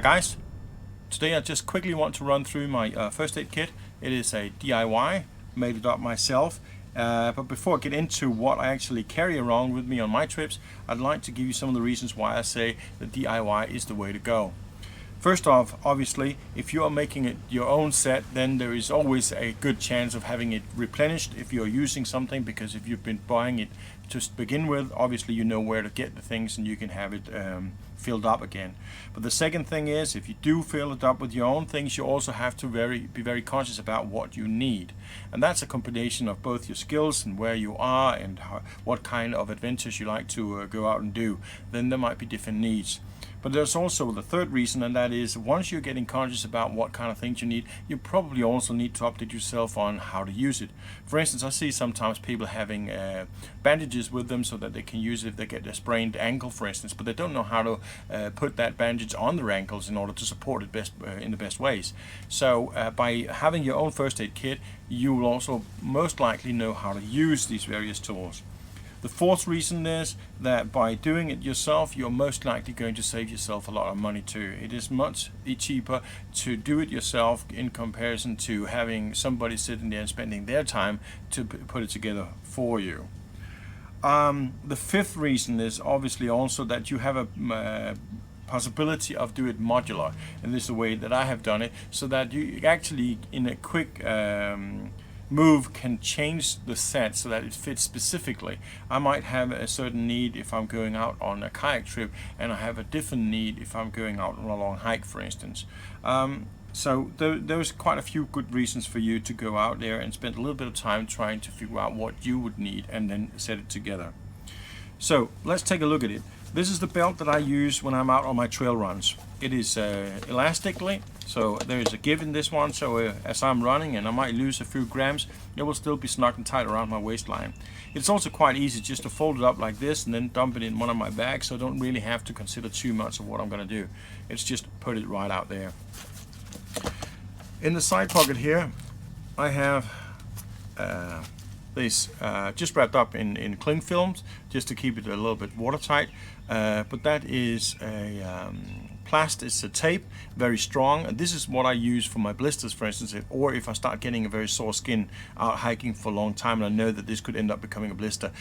guys, today I just quickly want to run through my first aid kit. It is a DIY, made it up myself. But before I get into what I actually carry around with me on my trips, I'd like to give you some of the reasons why I say that DIY is the way to go. First off, obviously, if you are making it your own set, then there is always a good chance of having it replenished if you're using something, because if you've been buying it to begin with, obviously you know where to get the things and you can have it filled up again. But the second thing is, if you do fill it up with your own things, you also have to be very conscious about what you need. And that's a combination of both your skills and where you are and what kind of adventures you like to go out and do. Then there might be different needs. But there's also the third reason, and that is once you're getting conscious about what kind of things you need, you probably also need to update yourself on how to use it. For instance, I see sometimes people having bandages with them so that they can use it if they get a sprained ankle, for instance, but they don't know how to put that bandage on their ankles in order to support it in the best ways. So by having your own first aid kit, you will also most likely know how to use these various tools. The fourth reason is that by doing it yourself, you're most likely going to save yourself a lot of money too. It is much cheaper to do it yourself in comparison to having somebody sitting there and spending their time to put it together for you. The fifth reason is obviously also that you have a possibility of doing it modular, and this is the way that I have done it, so that you actually in a quick move can change the set so that it fits specifically. I might have a certain need if I'm going out on a kayak trip, and I have a different need if I'm going out on a long hike, for instance. So there's quite a few good reasons for you to go out there and spend a little bit of time trying to figure out what you would need and then set it together. So let's take a look at it. This is the belt that I use when I'm out on my trail runs. It is elastically, so there is a give in this one, so as I'm running and I might lose a few grams, it will still be snug and tight around my waistline. It's also quite easy just to fold it up like this and then dump it in one of my bags, so I don't really have to consider too much of what I'm going to do. It's just put it right out there. In the side pocket here, I have this just wrapped up in cling films just to keep it a little bit watertight, but that is a plastic, it's a tape, very strong, and this is what I use for my blisters, for instance, or if I start getting a very sore skin out hiking for a long time and I know that this could end up becoming a blister.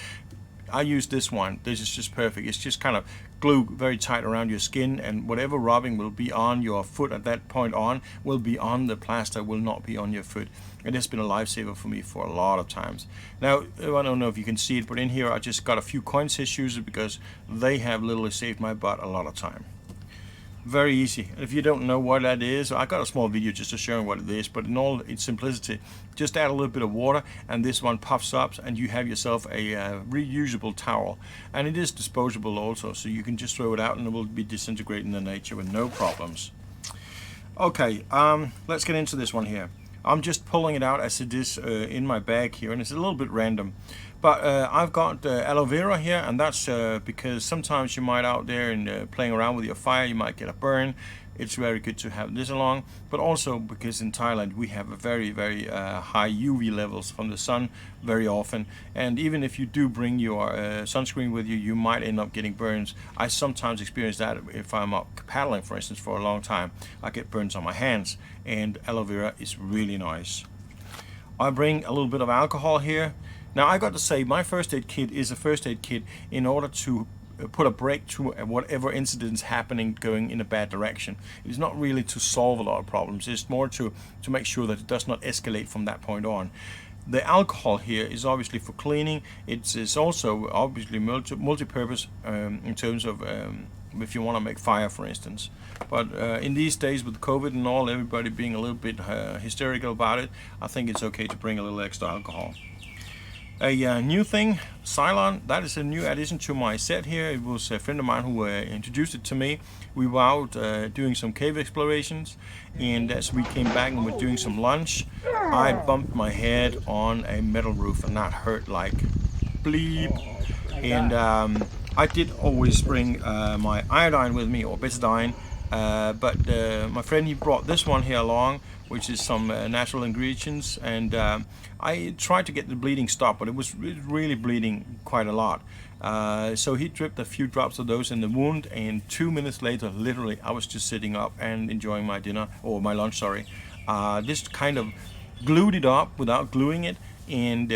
I use this one. This is just perfect. It's just kind of glue very tight around your skin, and whatever rubbing will be on your foot at that point on will be on the plaster, will not be on your foot. It has been a lifesaver for me for a lot of times. Now, I don't know if you can see it, but in here I just got a few coin tissues because they have literally saved my butt a lot of time. Very easy. If you don't know what that is, I got a small video just to show you what it is, but in all its simplicity, just add a little bit of water and this one puffs up and you have yourself a reusable towel. And it is disposable also, so you can just throw it out and it will be disintegrating in the nature with no problems. Okay, let's get into this one here. I'm just pulling it out as it is in my bag here, and it's a little bit random. But I've got aloe vera here, and that's because sometimes you might out there and playing around with your fire, you might get a burn. It's very good to have this along, but also because in Thailand we have a very high UV levels from the sun very often, and even if you do bring your sunscreen with you, you might end up getting burns. I sometimes experience that if I'm up paddling, for instance, for a long time. I get burns on my hands, and aloe vera is really nice. I bring a little bit of alcohol here. Now I got to say, my first aid kit is a first aid kit in order to put a break to whatever incident is happening going in a bad direction. It is not really to solve a lot of problems. It's more to make sure that it does not escalate from that point on. The alcohol here is obviously for cleaning. It's also obviously multi-purpose in terms of if you want to make fire, for instance. But in these days with COVID and all, everybody being a little bit hysterical about it, I think it's okay to bring a little extra alcohol. A new thing, Cylon, that is a new addition to my set here. It was a friend of mine who introduced it to me. We were out doing some cave explorations, and as we came back and were doing some lunch, I bumped my head on a metal roof, and that hurt like bleep. And I did always bring my iodine with me, or betadine, But my friend, he brought this one here along, which is some natural ingredients, and I tried to get the bleeding stopped, but it was really bleeding quite a lot. So he dripped a few drops of those in the wound, and 2 minutes later, literally, I was just sitting up and enjoying my dinner, or my lunch, sorry. This kind of glued it up without gluing it, and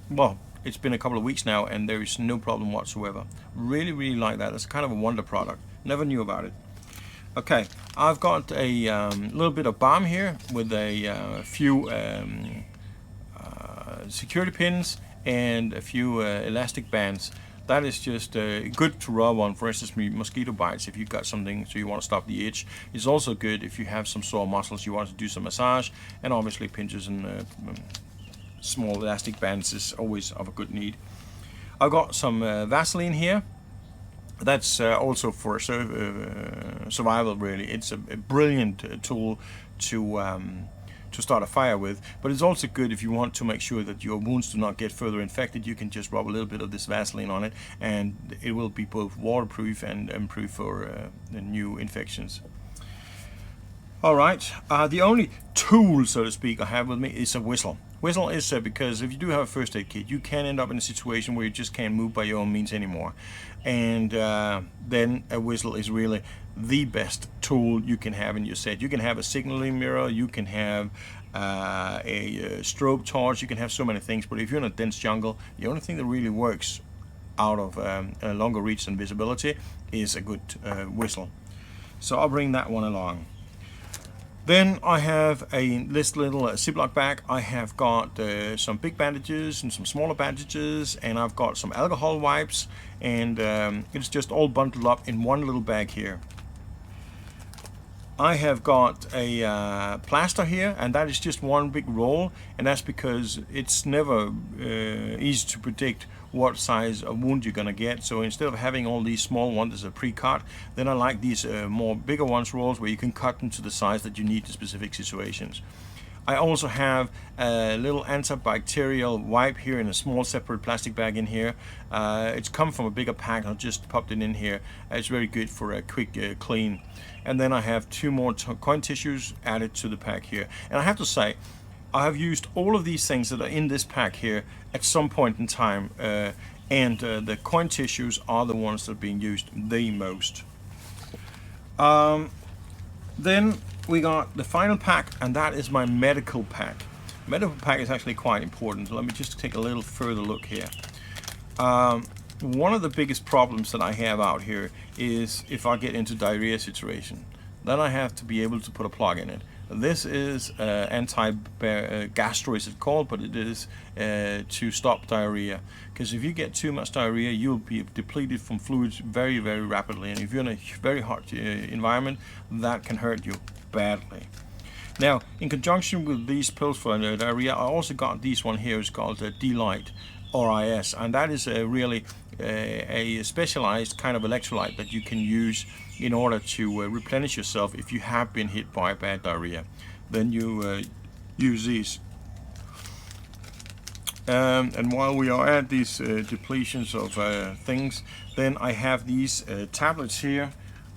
well, it's been a couple of weeks now, and there is no problem whatsoever. Really, really like that. It's kind of a wonder product. Never knew about it. Okay, I've got a little bit of balm here with a few security pins and a few elastic bands. That is just good to rub on, for instance, mosquito bites, if you've got something so you want to stop the itch. It's also good if you have some sore muscles, you want to do some massage, and obviously pinches and small elastic bands is always of a good need. I've got some Vaseline here. That's also for survival, really. It's a brilliant tool to start a fire with, but it's also good if you want to make sure that your wounds do not get further infected. You can just rub a little bit of this Vaseline on it, and it will be both waterproof and proof for new infections. Alright, the only tool, so to speak, I have with me is a whistle. Whistle is because if you do have a first aid kit, you can end up in a situation where you just can't move by your own means anymore. And then a whistle is really the best tool you can have in your set. You can have a signaling mirror, you can have a strobe torch, you can have so many things, but if you're in a dense jungle, the only thing that really works out of a longer reach and visibility is a good whistle. So I'll bring that one along. Then I have this little Ziploc bag. I have got some big bandages and some smaller bandages, and I've got some alcohol wipes, and it's just all bundled up in one little bag here. I have got a plaster here, and that is just one big roll, and that's because it's never easy to predict what size of wound you're gonna get. So instead of having all these small ones as a pre-cut, then I like these more bigger ones rolls where you can cut them to the size that you need to specific situations. I also have a little antibacterial wipe here in a small separate plastic bag in here. It's come from a bigger pack. I just popped it in here. It's very good for a quick clean. And then I have two more coin tissues added to the pack here. And I have to say, I have used all of these things that are in this pack here at some point in time, and the coin tissues are the ones that are being used the most. Then we got the final pack, and that is my medical pack. Medical pack is actually quite important. So let me just take a little further look here. One of the biggest problems that I have out here is if I get into diarrhea situation, then I have to be able to put a plug in it. This is anti-gastro is it called, but it is to stop diarrhea. Because if you get too much diarrhea, you'll be depleted from fluids very, very rapidly. And if you're in a very hot environment, that can hurt you badly. Now, in conjunction with these pills for diarrhea, I also got this one here. It's called D-Light, RIS, and that is really a specialized kind of electrolyte that you can use in order to replenish yourself if you have been hit by bad diarrhea. Then you use these. And while we are at these depletions of things, then I have these tablets here.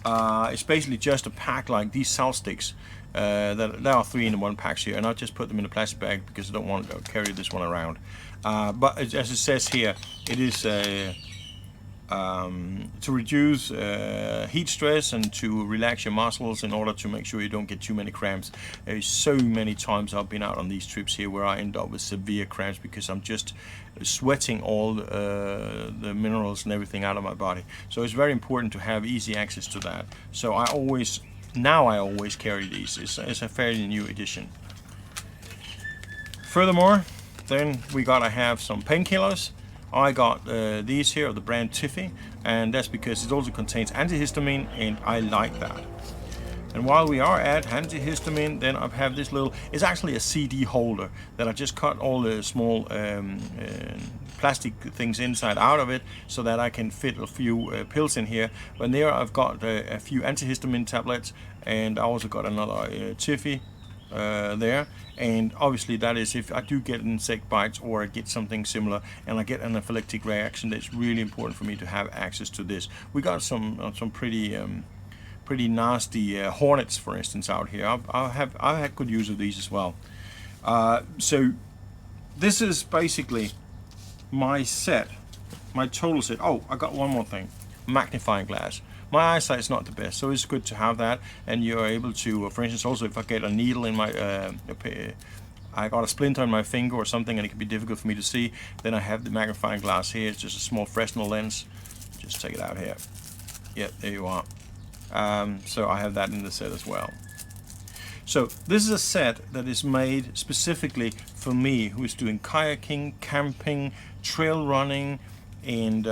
It's basically just a pack like these salt sticks. There are 3 in one pack here, and I'll just put them in a plastic bag because I don't want to carry this one around. But as it says here, it is to reduce heat stress and to relax your muscles in order to make sure you don't get too many cramps. There's so many times I've been out on these trips here where I end up with severe cramps because I'm just sweating all the minerals and everything out of my body. So it's very important to have easy access to that. So I always carry these. It's a fairly new addition. Furthermore, then we gotta have some painkillers. I got these here of the brand Tiffy, and that's because it also contains antihistamine, and I like that. And while we are at antihistamine, then I have this little, it's actually a CD holder that I just cut all the small plastic things inside out of it so that I can fit a few pills in here. But there I've got a few antihistamine tablets, and I also got another Tiffy there. And obviously that is if I do get insect bites or I get something similar and I get an anaphylactic reaction, that's really important for me to have access to this. We got some pretty pretty nasty hornets, for instance, out here. I've had good use of these as well. So this is basically my set, my total set. Oh, I got one more thing, magnifying glass. My eyesight is not the best, so it's good to have that, and you're able to, for instance, also if I get a needle in my, I got a splinter in my finger or something and it can be difficult for me to see, then I have the magnifying glass here. It's just a small Fresnel lens. Just take it out here. Yep, there you are. So I have that in the set as well. So this is a set that is made specifically for me, who is doing kayaking, camping, trail running, and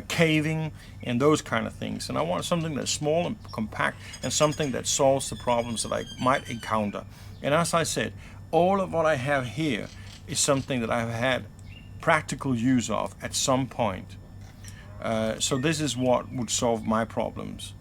caving and those kind of things. And I want something that's small and compact and something that solves the problems that I might encounter. And as I said, all of what I have here is something that I've had practical use of at some point. So this is what would solve my problems.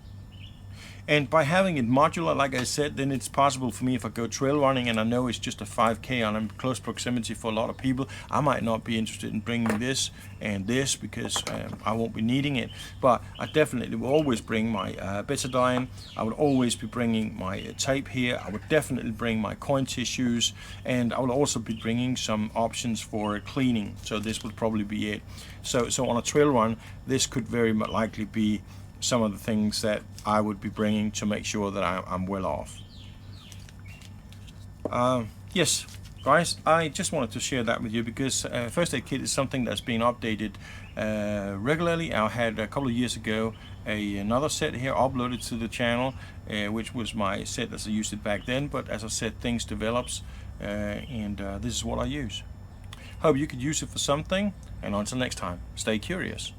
And by having it modular, like I said, then it's possible for me, if I go trail running and I know it's just a 5K and I'm in close proximity for a lot of people, I might not be interested in bringing this and this because I won't be needing it. But I definitely will always bring my betadine. I would always be bringing my tape here. I would definitely bring my coin tissues, and I will also be bringing some options for cleaning. So this would probably be it. So on a trail run, this could very likely be some of the things that I would be bringing to make sure that I'm well off. Yes, guys, I just wanted to share that with you because First Aid Kit is something that's been updated regularly. I had a couple of years ago another set here uploaded to the channel, which was my set as I used it back then, but as I said, things develops, and this is what I use. Hope you could use it for something, and until next time, stay curious.